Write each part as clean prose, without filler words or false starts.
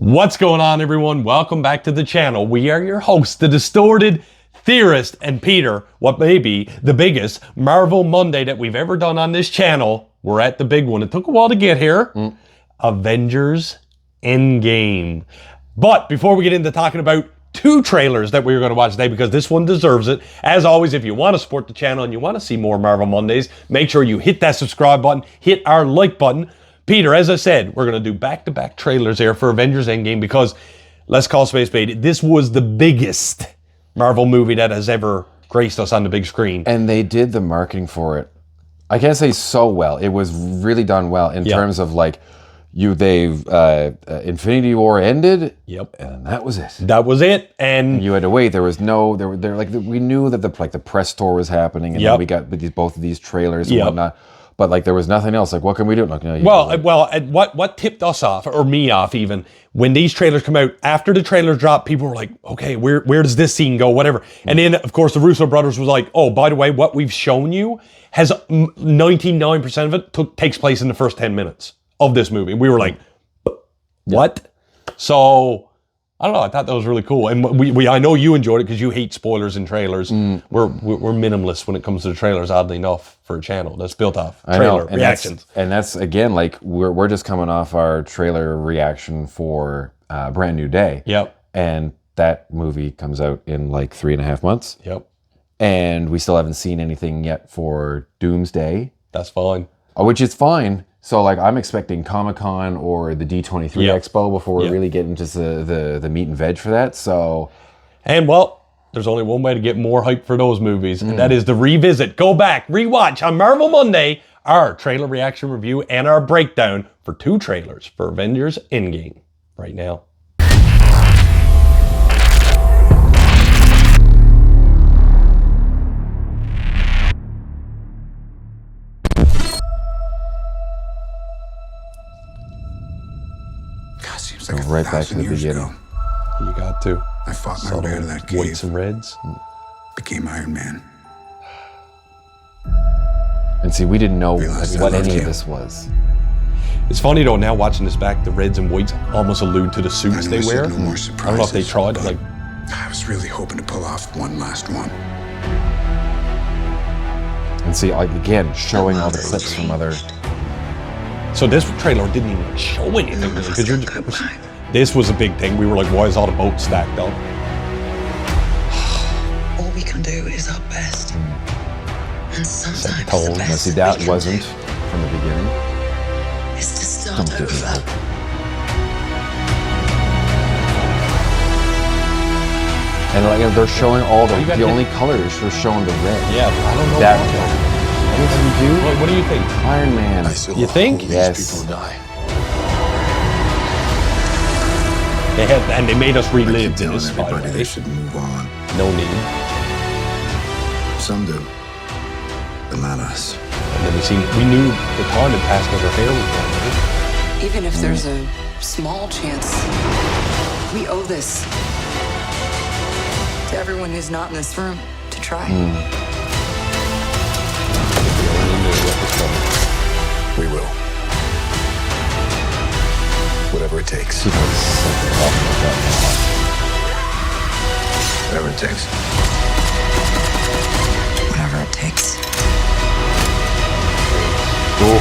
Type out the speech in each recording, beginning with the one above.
What's going on, everyone? Welcome back to the channel. We are your hosts, the Distorted Theorists, and Peter, what may be the biggest Marvel Monday that we've ever done on this channel. We're at the big one. It took a while to get here. Avengers Endgame. But before we get into talking about two trailers that we're going to watch today, because this one deserves it. As always, if you want to support the channel and you want to see more Marvel Mondays, make sure you hit that subscribe button, hit our like button. Peter, as I said, we're going to do back-to-back trailers here for Avengers Endgame because, let's call space spade, this was the biggest Marvel movie that has ever graced us on the big screen. And they did the marketing for it, I can't say so well. It was really done well in terms of like, Infinity War ended. Yep. And that was it. That was it. And you had to wait. There was no, we knew that the press tour was happening, and then we got both of these trailers and whatnot. But like there was nothing else. Like, what can we do? Like, no, what tipped us off, or me off even, when these trailers come out, after the trailers dropped, people were like, okay, where does this scene go? Whatever. And then, of course, the Russo brothers was like, oh, by the way, what we've shown you has 99% of it takes place in the first 10 minutes of this movie. We were like, what? So, I don't know. I thought that was really cool. And I know you enjoyed it because you hate spoilers in trailers. We're minimalist when it comes to the trailers, oddly enough, for a channel that's built off trailer reactions. That's again, like we're just coming off our trailer reaction for Brand New Day. Yep. And that movie comes out in like 3.5 months. Yep. And we still haven't seen anything yet for Doomsday. That's fine. Which is fine. So like I'm expecting Comic-Con or the D23 Expo before we really get into the meat and veg for that. So, and well, there's only one way to get more hype for those movies, and that is to revisit, go back, rewatch on Marvel Monday our trailer reaction review and our breakdown for two trailers for Avengers Endgame right now. So like right back to the beginning. You got to. I fought my way out of that cave. Whites and reds. Became Ironman. And see, we didn't know what any of this was. It's funny though, now watching this back, the reds and whites almost allude to the suits they wear. No more surprises, I don't know if they tried it. Like, I was really hoping to pull off one last one. And see, like again, showing all the clips from other. So this trailer didn't even show anything because this was a big thing. We were like, why is all the boats stacked up? All we can do is our best. And sometimes the best see, that wasn't from the beginning. Is to start over. And like they're showing all the only colors they're showing the red. Yeah, but I don't know that. What do you think? Iron Man. You think? Yes. People die. They made us relive this. Everybody they should move on. No need. Some do, but not us. And then we knew the time had passed because her hair was gone. Right? Even if there's a small chance, we owe this to everyone who's not in this room to try. We will. Whatever it takes. Whatever it takes. Whatever it takes. Cool.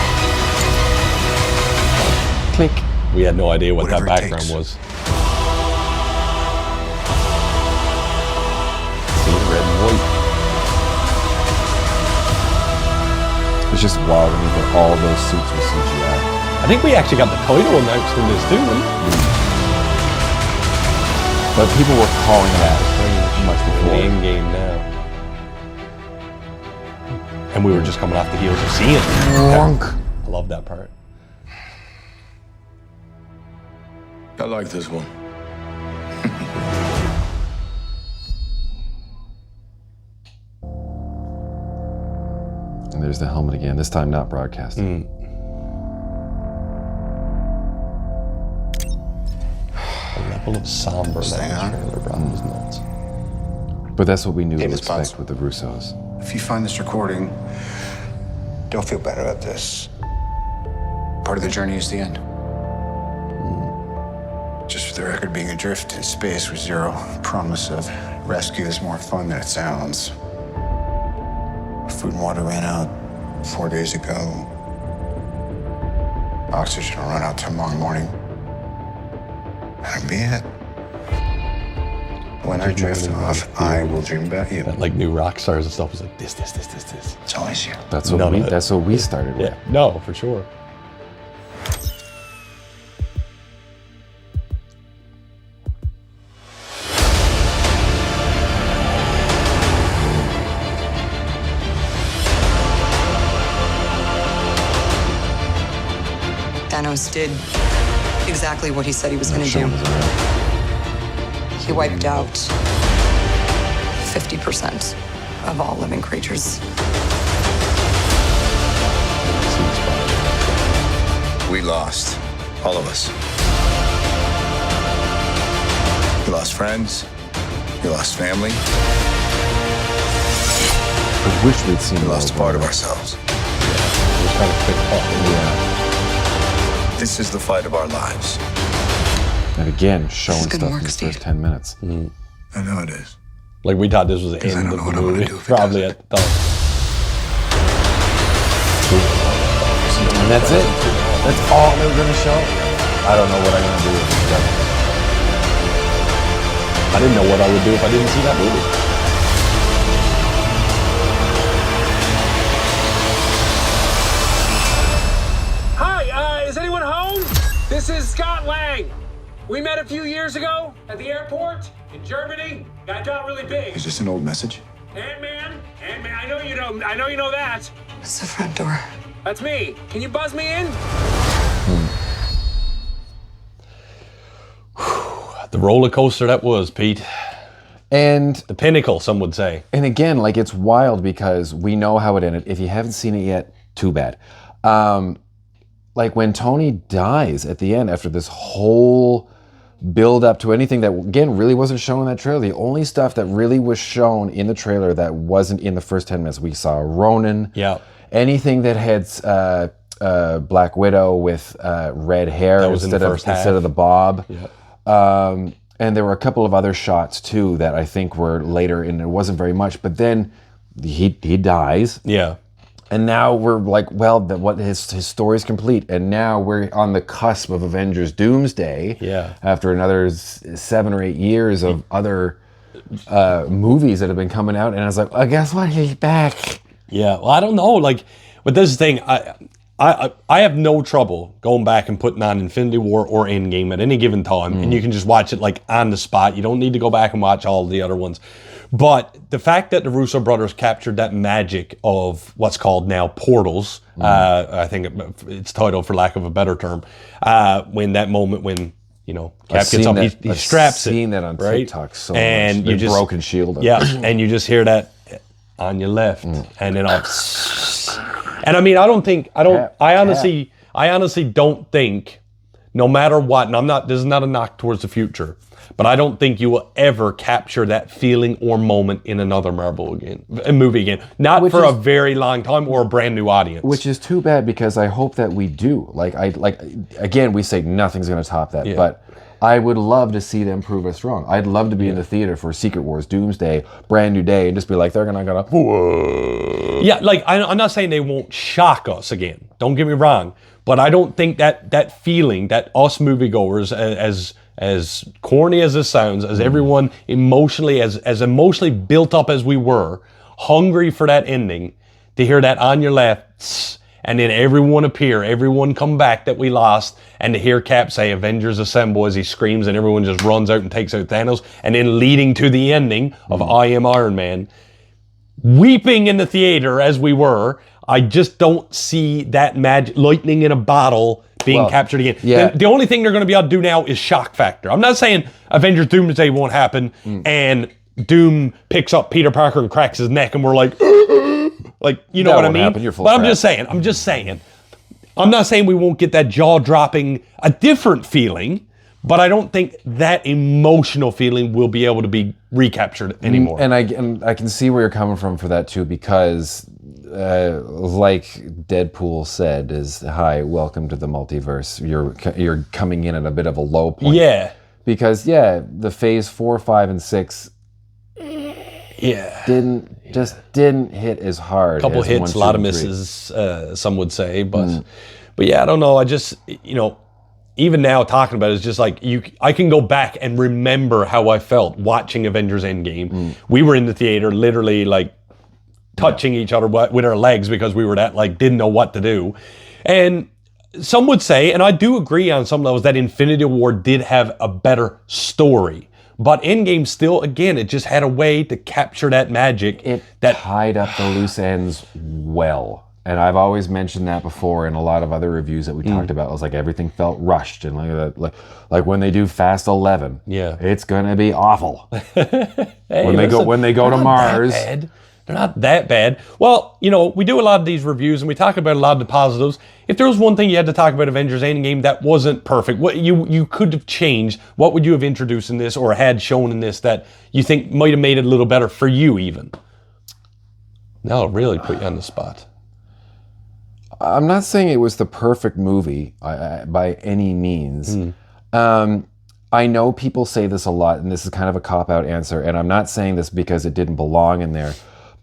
Click. We had no idea what Whatever that background was. See the red and white. It's just wild when you put all those suits with CGI. I think we actually got the title announced in this too, didn't we? But people were calling that much before. Endgame now. And we were just coming off the heels of seeing it. I love that part. I like this one. And there's the helmet again, this time not broadcasting. The level of somber that trailer brought was nuts. But that's what we knew to expect with the Russos. If you find this recording, don't feel better at this. Part of the journey is the end. Just After the record being adrift in space with zero promise of rescue is more fun than it sounds. Food and water ran out 4 days ago. Oxygen will run out tomorrow morning. That'll be it. When I drift off, I will dream about you. That like new rock stars and stuff was like this. It's always you. That's what we started with. Yeah, no, for sure. Thanos did exactly what he said he was going to do. He wiped out 50% of all living creatures. We lost. All of us. We lost friends. We lost family. I wish we'd seen We lost a part of ourselves. It was kind of quick talk. Yeah. This is the fight of our lives. And again, showing good stuff work, in the Steve. first 10 minutes. I know it is. Like we thought this was the I end don't of know the what I'm gonna movie. do if it Probably doesn't. at the time. And that's it. That's all they were going to show. I don't know what I'm going to do with this stuff. I didn't know what I would do if I didn't see that movie. Hi, is anyone home? This is Scott Lang. We met a few years ago at the airport in Germany. I got really big. Is this an old message? Ant-Man, I know you know. I know you know that. It's the front door. That's me. Can you buzz me in? The roller coaster that was, Pete. And The pinnacle, some would say. again, like it's wild because we know how it ended. If you haven't seen it yet, too bad. Like when Tony dies at the end after this whole build up to anything that again really wasn't shown in that trailer. The only stuff that really was shown in the trailer that wasn't in the first 10 minutes, we saw Ronan. Yeah. Anything that had Black Widow with red hair That was in the first half. instead of the bob. Yeah. And there were a couple of other shots too that I think were later, and it wasn't very much. But then he dies, Yeah. and now we're like, well, his story's complete, and now we're on the cusp of Avengers Doomsday. Yeah. After another 7 or 8 years of other movies that have been coming out, and I was like, well, guess what? He's back. Yeah, well, I don't know. Like, but this is the thing. I have no trouble going back and putting on Infinity War or Endgame at any given time, and you can just watch it like on the spot. You don't need to go back and watch all the other ones. But the fact that the Russo brothers captured that magic of what's called now portals, I think it's titled, for lack of a better term, when that moment when Cap gets up, he straps it. I've seen that on right? TikTok so and much. you The just broken shield. Yeah, and you just hear that on your left, and then I'll. And I mean, I honestly don't think, no matter what, and this is not a knock towards the future, but I don't think you will ever capture that feeling or moment in another Marvel movie again. Not for a very long time or a brand new audience. Which is too bad, because I hope that we do. Again, we say nothing's going to top that, but I would love to see them prove us wrong. I'd love to be in the theater for Secret Wars, Doomsday, Brand New Day, and just be like, they're gonna whoa. Yeah, like I'm not saying they won't shock us again. Don't get me wrong, but I don't think that feeling that us moviegoers, as corny as this sounds, as everyone emotionally as emotionally built up as we were, hungry for that ending, to hear that on your left, and then everyone appear, everyone come back that we lost, and to hear Cap say, Avengers assemble, as he screams and everyone just runs out and takes out Thanos, and then leading to the ending of I Am Iron Man, weeping in the theater as we were, I just don't see that magic, lightning in a bottle being captured again. Yeah. The only thing they're going to be able to do now is shock factor. I'm not saying Avengers Doomsday won't happen, and Doom picks up Peter Parker and cracks his neck, and we're like, you know That what I won't mean? happen. You're full But of I'm just saying. I'm not saying we won't get that jaw-dropping, a different feeling, but I don't think that emotional feeling will be able to be recaptured anymore. And I can see where you're coming from for that too, because like Deadpool said, is hi, welcome to the multiverse. You're coming in at a bit of a low point. Yeah. Because the phase 4, 5, and 6 didn't hit as hard. Couple as hits, 1, a lot 2, of and 3. misses, some would say, but yeah, I don't know. I just, even now talking about it, it's just like I can go back and remember how I felt watching Avengers Endgame. We were in the theater, literally like touching each other with our legs because we were didn't know what to do, and some would say, and I do agree on some levels, that Infinity War did have a better story. But Endgame still, again, it just had a way to capture that magic. It that tied up the loose ends well. And I've always mentioned that before in a lot of other reviews that we talked about. It was like everything felt rushed. And like when they do Fast 11, it's going to be awful. Hey, when they go to Mars. They're not that bad. Well, we do a lot of these reviews and we talk about a lot of the positives. If there was one thing you had to talk about Avengers Endgame that wasn't perfect, what you could have changed, what would you have introduced in this or had shown in this that you think might have made it a little better for you even? Now I'll really put you on the spot. I'm not saying it was the perfect movie by any means. I know people say this a lot, and this is kind of a cop-out answer, and I'm not saying this because it didn't belong in there.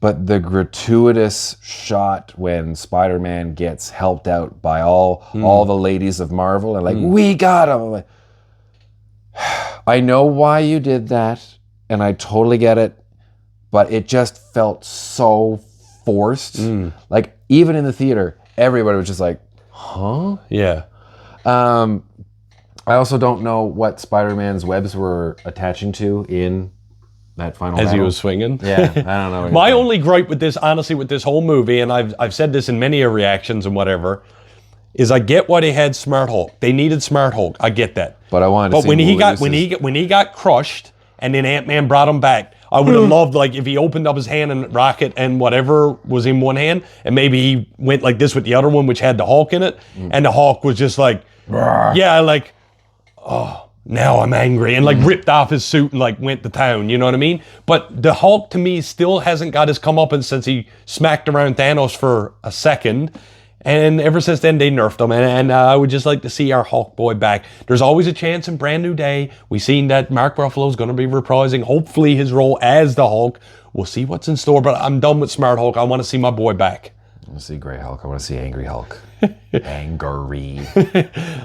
But the gratuitous shot when Spider-Man gets helped out by all the ladies of Marvel and we got him. I know why you did that, and I totally get it, but it just felt so forced. Like even in the theater, everybody was just like, huh? Yeah. I also don't know what Spider-Man's webs were attaching to in that final As battle. he was swinging. Yeah, I don't know. My only gripe with this, honestly, with this whole movie, and I've said this in many reactions and whatever, is I get why they had Smart Hulk. They needed Smart Hulk. I get that. But I wanted to see when he got crushed and then Ant-Man brought him back, I would have loved if he opened up his hand and Rocket and whatever was in one hand, and maybe he went like this with the other one, which had the Hulk in it, and the Hulk was just now I'm angry, and ripped off his suit and went to town, you know what I mean? But the Hulk to me still hasn't got his comeuppance since he smacked around Thanos for a second, and ever since then they nerfed him, and I would just like to see our Hulk boy back. There's always a chance in Brand New Day. We've seen that Mark Ruffalo's going to be reprising, hopefully, his role as the Hulk. We'll see what's in store, but I'm done with Smart Hulk. I want to see my boy back. I want to see Grey Hulk. I want to see Angry Hulk. Angry.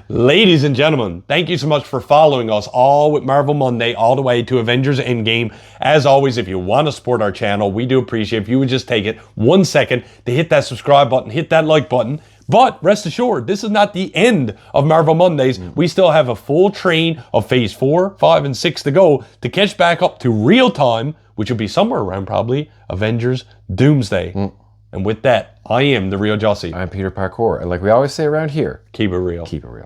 Ladies and gentlemen, thank you so much for following us all with Marvel Monday all the way to Avengers Endgame. As always, if you want to support our channel, we do appreciate if you would just take it 1 second to hit that subscribe button, hit that like button. But rest assured, this is not the end of Marvel Mondays. We still have a full train of Phase 4, 5, and 6 to go to catch back up to real time, which will be somewhere around probably Avengers Doomsday. And with that, I am the real Jussy. I'm Peter Parkour. And like we always say around here, keep it real. Keep it real.